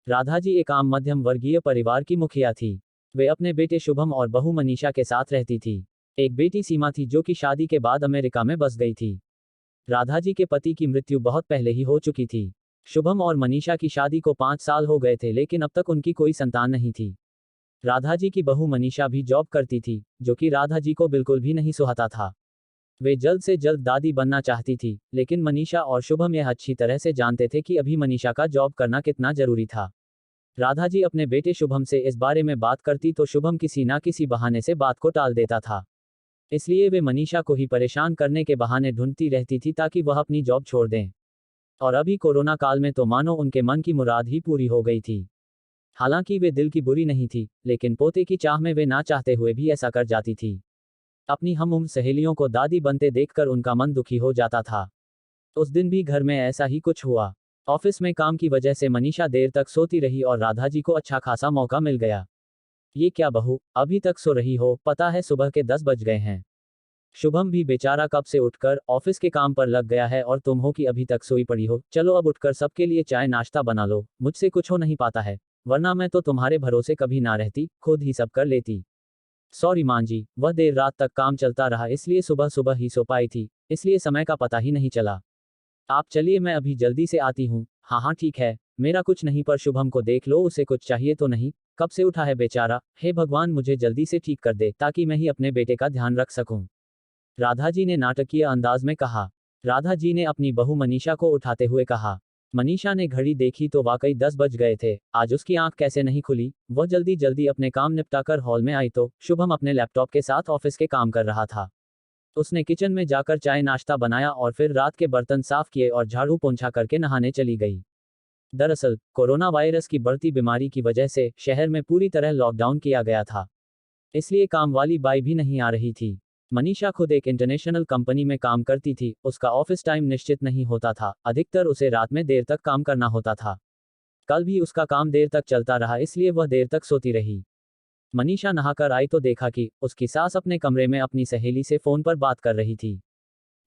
राधा जी एक आम मध्यम वर्गीय परिवार की मुखिया थी। वे अपने बेटे शुभम और बहू मनीषा के साथ रहती थी। एक बेटी सीमा थी जो कि शादी के बाद अमेरिका में बस गई थी। राधा जी के पति की मृत्यु बहुत पहले ही हो चुकी थी। शुभम और मनीषा की शादी को 5 साल हो गए थे, लेकिन अब तक उनकी कोई संतान नहीं थी। राधा जी की बहू मनीषा भी जॉब करती थी, जो कि राधा जी को बिल्कुल भी नहीं सुहाता था। वे जल्द से जल्द दादी बनना चाहती थी, लेकिन मनीषा और शुभम यह अच्छी तरह से जानते थे कि अभी मनीषा का जॉब करना कितना जरूरी था। राधा जी अपने बेटे शुभम से इस बारे में बात करती तो शुभम किसी ना किसी बहाने से बात को टाल देता था। इसलिए वे मनीषा को ही परेशान करने के बहाने ढूंढती रहती थी ताकि वह अपनी जॉब छोड़ दें। और अभी कोरोना काल में तो मानो उनके मन की मुराद ही पूरी हो गई थी। हालांकि वे दिल की बुरी नहीं थी, लेकिन पोते की चाह में वे ना चाहते हुए भी ऐसा कर जाती थी। अपनी हम उम्र सहेलियों को दादी बनते देखकर उनका मन दुखी हो जाता था। उस दिन भी घर में ऐसा ही कुछ हुआ। ऑफिस में काम की वजह से मनीषा देर तक सोती रही और राधा जी को अच्छा खासा मौका मिल गया। ये क्या बहू, अभी तक सो रही हो? पता है सुबह के 10 बज गए हैं। शुभम भी बेचारा कब से उठकर ऑफिस के काम पर लग गया है और तुम हो कि अभी तक सोई पड़ी हो। चलो अब उठकर सबके लिए चाय नाश्ता बना लो, मुझसे कुछ हो नहीं पाता है, वरना मैं तो तुम्हारे भरोसे कभी ना रहती, खुद ही सब कर लेती। सॉरी मान जी, वह देर रात तक काम चलता रहा, इसलिए सुबह सुबह ही सो पाई थी, इसलिए समय का पता ही नहीं चला। आप चलिए, मैं अभी जल्दी से आती हूँ। हाँ हाँ ठीक है, मेरा कुछ नहीं, पर शुभम को देख लो, उसे कुछ चाहिए तो नहीं? कब से उठा है बेचारा, हे भगवान मुझे जल्दी से ठीक कर दे ताकि मैं ही अपने बेटे का ध्यान रख सकूं। राधा जी ने नाटकीय अंदाज में कहा। राधा जी ने अपनी बहू मनीषा को उठाते हुए कहा। मनीषा ने घड़ी देखी तो वाकई 10 बज गए थे। आज उसकी आंख कैसे नहीं खुली। वह जल्दी जल्दी अपने काम निपटाकर हॉल में आई तो शुभम अपने लैपटॉप के साथ ऑफिस के काम कर रहा था। उसने किचन में जाकर चाय नाश्ता बनाया और फिर रात के बर्तन साफ किए और झाड़ू पोंछा करके नहाने चली गई। दरअसल कोरोना वायरस की बढ़ती बीमारी की वजह से शहर में पूरी तरह लॉकडाउन किया गया था, इसलिए काम वाली बाई भी नहीं आ रही थी। मनीषा खुद एक इंटरनेशनल कंपनी में काम करती थी, उसका ऑफिस टाइम निश्चित नहीं होता था, अधिकतर उसे रात में देर तक काम करना होता था। कल भी उसका काम देर तक चलता रहा, इसलिए वह देर तक सोती रही। मनीषा नहाकर आई तो देखा कि उसकी सास अपने कमरे में अपनी सहेली से फोन पर बात कर रही थी।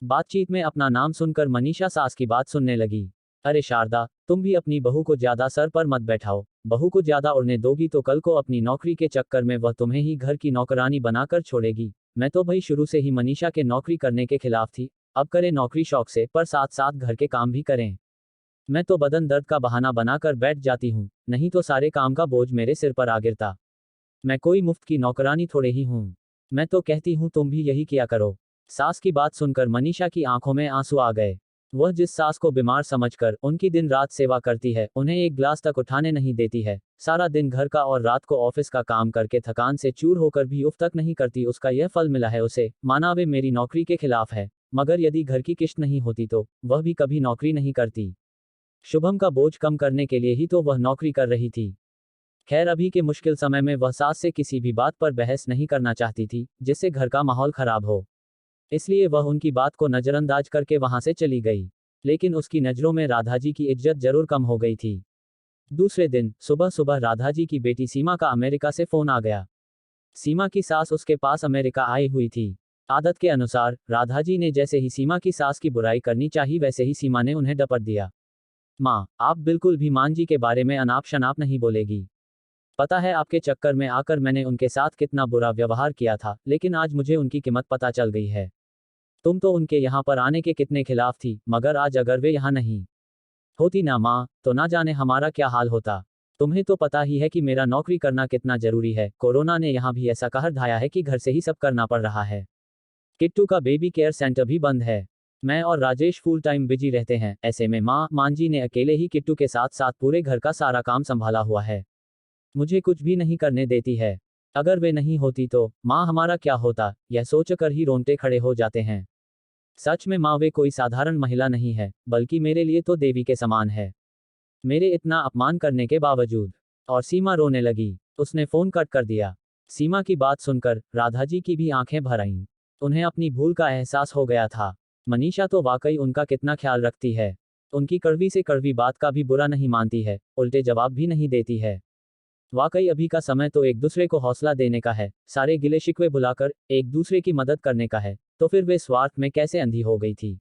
बातचीत में अपना नाम सुनकर मनीषा सास की बात सुनने लगी। अरे शारदा, तुम भी अपनी बहू को ज्यादा सर पर मत बैठाओ। बहू को ज्यादा उड़ने दोगी तो कल को अपनी नौकरी के चक्कर में वह तुम्हें ही घर की नौकरानी बनाकर छोड़ेगी। मैं तो भाई शुरू से ही मनीषा के नौकरी करने के खिलाफ थी। अब करे नौकरी शौक से, पर साथ साथ घर के काम भी करें। मैं तो बदन दर्द का बहाना बनाकर बैठ जाती हूँ, नहीं तो सारे काम का बोझ मेरे सिर पर आ गिरता। मैं कोई मुफ्त की नौकरानी थोड़े ही हूँ। मैं तो कहती हूँ तुम भी यही किया करो। सास की बात सुनकर मनीषा की आंखों में आंसू आ गए। वह जिस सास को बीमार समझकर उनकी दिन रात सेवा करती है, उन्हें एक गिलास तक उठाने नहीं देती है, सारा दिन घर का और रात को ऑफिस का काम करके थकान से चूर होकर भी उफ तक नहीं करती, उसका यह फल मिला है उसे। माना वे मेरी नौकरी के खिलाफ है, मगर यदि घर की किश्त नहीं होती तो वह भी कभी नौकरी नहीं करती। शुभम का बोझ कम करने के लिए ही तो वह नौकरी कर रही थी। खैर अभी के मुश्किल समय में वह सास से किसी भी बात पर बहस नहीं करना चाहती थी जिससे घर का माहौल खराब हो, इसलिए वह उनकी बात को नजरअंदाज करके वहां से चली गई। लेकिन उसकी नजरों में राधा जी की इज्जत जरूर कम हो गई थी। दूसरे दिन सुबह सुबह राधा जी की बेटी सीमा का अमेरिका से फोन आ गया। सीमा की सास उसके पास अमेरिका आई हुई थी। आदत के अनुसार राधा जी ने जैसे ही सीमा की सास की बुराई करनी चाहिए, वैसे ही सीमा ने उन्हें डपट दिया। माँ, आप बिल्कुल भी मान जी के बारे में अनाप शनाप नहीं बोलेगी। पता है आपके चक्कर में आकर मैंने उनके साथ कितना बुरा व्यवहार किया था, लेकिन आज मुझे उनकी कीमत पता चल गई है। तुम तो उनके यहाँ पर आने के कितने खिलाफ थी, मगर आज अगर वे यहाँ नहीं होती ना माँ, तो ना जाने हमारा क्या हाल होता। तुम्हें तो पता ही है कि मेरा नौकरी करना कितना जरूरी है। कोरोना ने यहाँ भी ऐसा कहर ढाया है कि घर से ही सब करना पड़ रहा है। किट्टू का बेबी केयर सेंटर भी बंद है। मैं और राजेश फुल टाइम बिजी रहते हैं, ऐसे में मांजी ने अकेले ही किट्टू के साथ साथ पूरे घर का सारा काम संभाला हुआ है। मुझे कुछ भी नहीं करने देती है। अगर वे नहीं होती तो माँ हमारा क्या होता, यह सोचकर ही रोंगटे खड़े हो जाते हैं। सच में माँ वे कोई साधारण महिला नहीं है, बल्कि मेरे लिए तो देवी के समान है। मेरे इतना अपमान करने के बावजूद। और सीमा रोने लगी। उसने फोन कट कर दिया। सीमा की बात सुनकर राधा जी की भी आंखें भर आईं। उन्हें अपनी भूल का एहसास हो गया था। मनीषा तो वाकई उनका कितना ख्याल रखती है। उनकी कड़वी से कड़वी बात का भी बुरा नहीं मानती है, उल्टे जवाब भी नहीं देती है। वाकई अभी का समय तो एक दूसरे को हौसला देने का है, सारे गिले शिकवे भुलाकर एक दूसरे की मदद करने का है। तो फिर वे स्वार्थ में कैसे अंधी हो गई थी,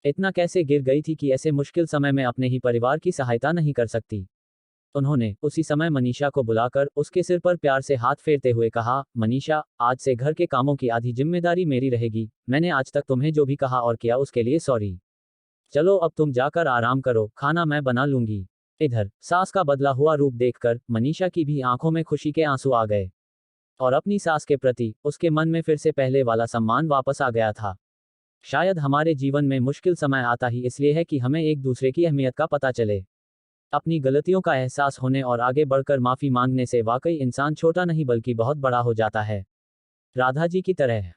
इतना कैसे गिर गई थी कि ऐसे मुश्किल समय में अपने ही परिवार की सहायता नहीं कर सकती। उन्होंने उसी समय मनीषा को बुलाकर उसके सिर पर प्यार से हाथ फेरते हुए कहा, मनीषा, आज से घर के कामों की आधी जिम्मेदारी मेरी रहेगी। मैंने आज तक तुम्हें जो भी कहा और किया उसके लिए सॉरी। चलो अब तुम जाकर आराम करो, खाना मैं बना लूंगी। इधर सास का बदला हुआ रूप देखकर मनीषा की भी आंखों में खुशी के आंसू आ गए और अपनी सास के प्रति उसके मन में फिर से पहले वाला सम्मान वापस आ गया था। शायद हमारे जीवन में मुश्किल समय आता ही इसलिए है कि हमें एक दूसरे की अहमियत का पता चले। अपनी गलतियों का एहसास होने और आगे बढ़कर माफी मांगने से वाकई इंसान छोटा नहीं बल्कि बहुत बड़ा हो जाता है। राधा जी की तरह।